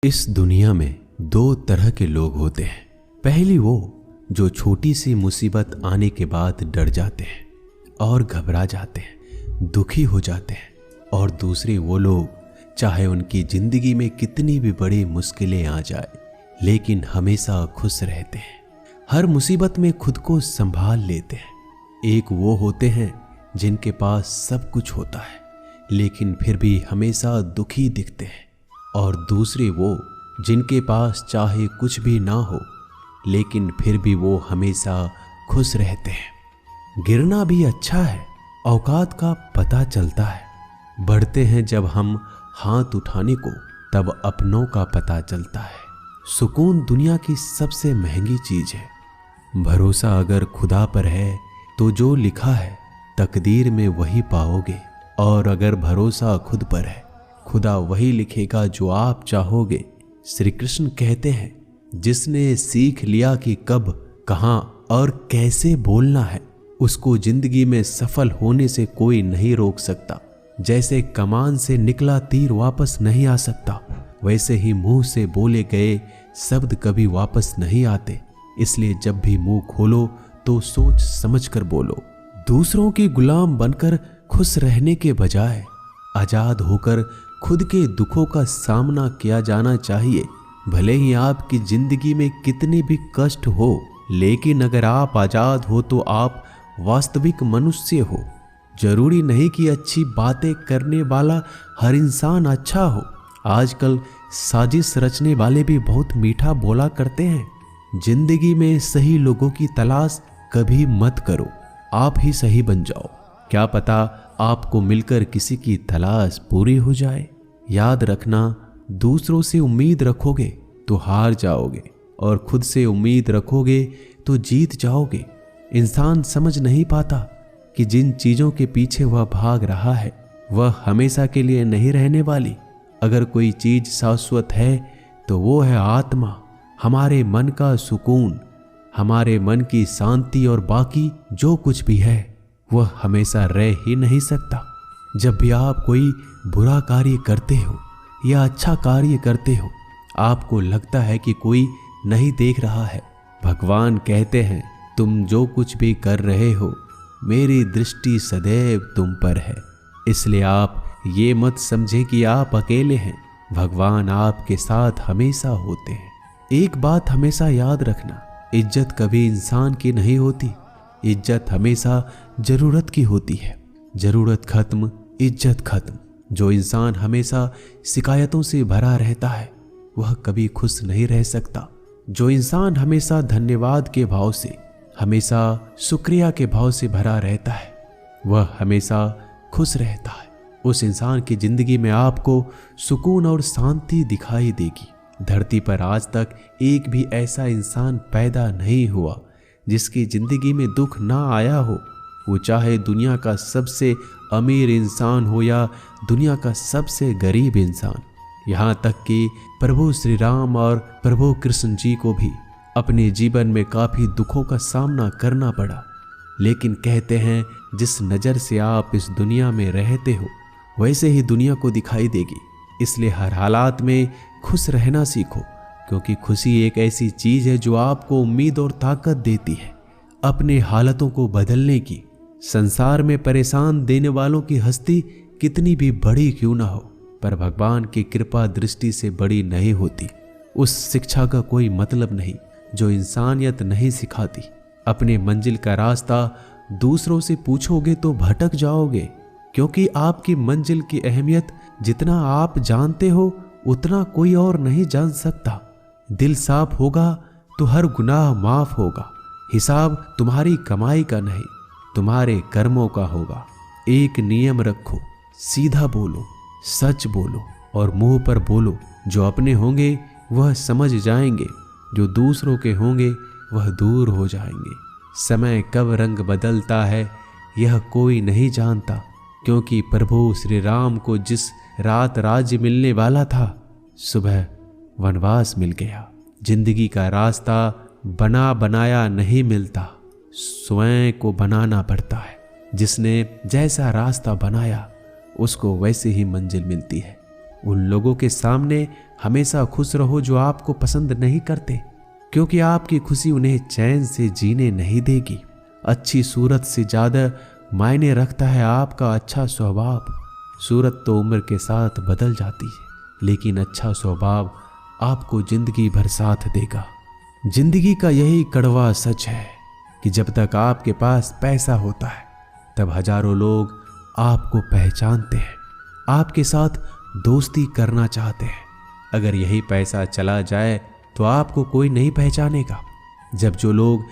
इस दुनिया में दो तरह के लोग होते हैं। पहली वो जो छोटी सी मुसीबत आने के बाद डर जाते हैं और घबरा जाते हैं, दुखी हो जाते हैं। और दूसरे वो लोग चाहे उनकी जिंदगी में कितनी भी बड़ी मुश्किलें आ जाए लेकिन हमेशा खुश रहते हैं, हर मुसीबत में खुद को संभाल लेते हैं। एक वो होते हैं जिनके पास सब कुछ होता है लेकिन फिर भी हमेशा दुखी दिखते हैं, और दूसरे वो जिनके पास चाहे कुछ भी ना हो लेकिन फिर भी वो हमेशा खुश रहते हैं। गिरना भी अच्छा है, औकात का पता चलता है। बढ़ते हैं जब हम हाथ उठाने को तब अपनों का पता चलता है। सुकून दुनिया की सबसे महंगी चीज है। भरोसा अगर खुदा पर है तो जो लिखा है तकदीर में वही पाओगे, और अगर भरोसा खुद पर है खुदा वही लिखेगा जो आप चाहोगे। श्री कृष्ण कहते हैं, जिसने सीख लिया कि कब, कहां और कैसे बोलना है, उसको जिंदगी में सफल होने से कोई नहीं रोक सकता। जैसे कमान से निकला तीर वापस नहीं आ सकता, वैसे ही मुंह से बोले गए शब्द कभी वापस नहीं आते। इसलिए जब भी मुंह खोलो तो सोच समझ कर बोलो। दूसरों की गुलाम बनकर खुश रहने के बजाय आजाद होकर खुद के दुखों का सामना किया जाना चाहिए। भले ही आपकी जिंदगी में कितने भी कष्ट हो, लेकिन अगर आप आजाद हो तो आप वास्तविक मनुष्य हो। जरूरी नहीं कि अच्छी बातें करने वाला हर इंसान अच्छा हो। आजकल साजिश रचने वाले भी बहुत मीठा बोला करते हैं। जिंदगी में सही लोगों की तलाश कभी मत करो, आप ही सही बन जाओ। क्या पता आपको मिलकर किसी की तलाश पूरी हो जाए। याद रखना, दूसरों से उम्मीद रखोगे तो हार जाओगे, और खुद से उम्मीद रखोगे तो जीत जाओगे। इंसान समझ नहीं पाता कि जिन चीजों के पीछे वह भाग रहा है वह हमेशा के लिए नहीं रहने वाली। अगर कोई चीज शाश्वत है तो वो है आत्मा, हमारे मन का सुकून, हमारे मन की शांति, और बाकी जो कुछ भी है वह हमेशा रह ही नहीं सकता। जब भी आप कोई बुरा कार्य करते हो या अच्छा कार्य करते हो, आपको लगता है कि कोई नहीं देख रहा है। भगवान कहते हैं, तुम जो कुछ भी कर रहे हो मेरी दृष्टि सदैव तुम पर है। इसलिए आप ये मत समझे कि आप अकेले हैं, भगवान आपके साथ हमेशा होते हैं। एक बात हमेशा याद रखना, इज्जत कभी इंसान की नहीं होती, इज्जत हमेशा जरूरत की होती है। जरूरत खत्म, इज्जत खत्म। जो इंसान हमेशा शिकायतों से भरा रहता है वह कभी खुश नहीं रह सकता। जो इंसान हमेशा धन्यवाद के भाव से, हमेशा शुक्रिया के भाव से भरा रहता है वह हमेशा खुश रहता है। उस इंसान की जिंदगी में आपको सुकून और शांति दिखाई देगी। धरती पर आज तक एक भी ऐसा इंसान पैदा नहीं हुआ जिसकी जिंदगी में दुख ना आया हो। वो चाहे दुनिया का सबसे अमीर इंसान हो या दुनिया का सबसे गरीब इंसान। यहाँ तक कि प्रभु श्री राम और प्रभु कृष्ण जी को भी अपने जीवन में काफी दुखों का सामना करना पड़ा। लेकिन कहते हैं, जिस नज़र से आप इस दुनिया में रहते हो वैसे ही दुनिया को दिखाई देगी। इसलिए हर हालात में खुश रहना सीखो, क्योंकि खुशी एक ऐसी चीज है जो आपको उम्मीद और ताकत देती है अपने हालतों को बदलने की। संसार में परेशान देने वालों की हस्ती कितनी भी बड़ी क्यों ना हो, पर भगवान की कृपा दृष्टि से बड़ी नहीं होती। उस शिक्षा का कोई मतलब नहीं जो इंसानियत नहीं सिखाती। अपने मंजिल का रास्ता दूसरों से पूछोगे तो भटक जाओगे, क्योंकि आपकी मंजिल की अहमियत जितना आप जानते हो उतना कोई और नहीं जान सकता। दिल साफ होगा तो हर गुनाह माफ होगा। हिसाब तुम्हारी कमाई का नहीं, तुम्हारे कर्मों का होगा। एक नियम रखो, सीधा बोलो, सच बोलो और मुंह पर बोलो। जो अपने होंगे वह समझ जाएंगे, जो दूसरों के होंगे वह दूर हो जाएंगे। समय कब रंग बदलता है यह कोई नहीं जानता, क्योंकि प्रभु श्री राम को जिस रात राज्य मिलने वाला था सुबह वनवास मिल गया। जिंदगी का रास्ता बना बनाया नहीं मिलता, स्वयं को बनाना पड़ता है। जिसने जैसा रास्ता बनाया उसको वैसे ही मंजिल मिलती है। उन लोगों के सामने हमेशा खुश रहो जो आपको पसंद नहीं करते, क्योंकि आपकी खुशी उन्हें चैन से जीने नहीं देगी। अच्छी सूरत से ज्यादा मायने रखता है आपका अच्छा स्वभाव। सूरत तो उम्र के साथ बदल जाती है, लेकिन अच्छा स्वभाव आपको जिंदगी भर साथ देगा। जिंदगी का यही कड़वा सच है कि जब तक आपके पास पैसा होता है तब हजारों लोग आपको पहचानते हैं, आपके साथ दोस्ती करना चाहते हैं। अगर यही पैसा चला जाए तो आपको कोई नहीं पहचानेगा। जब जो लोग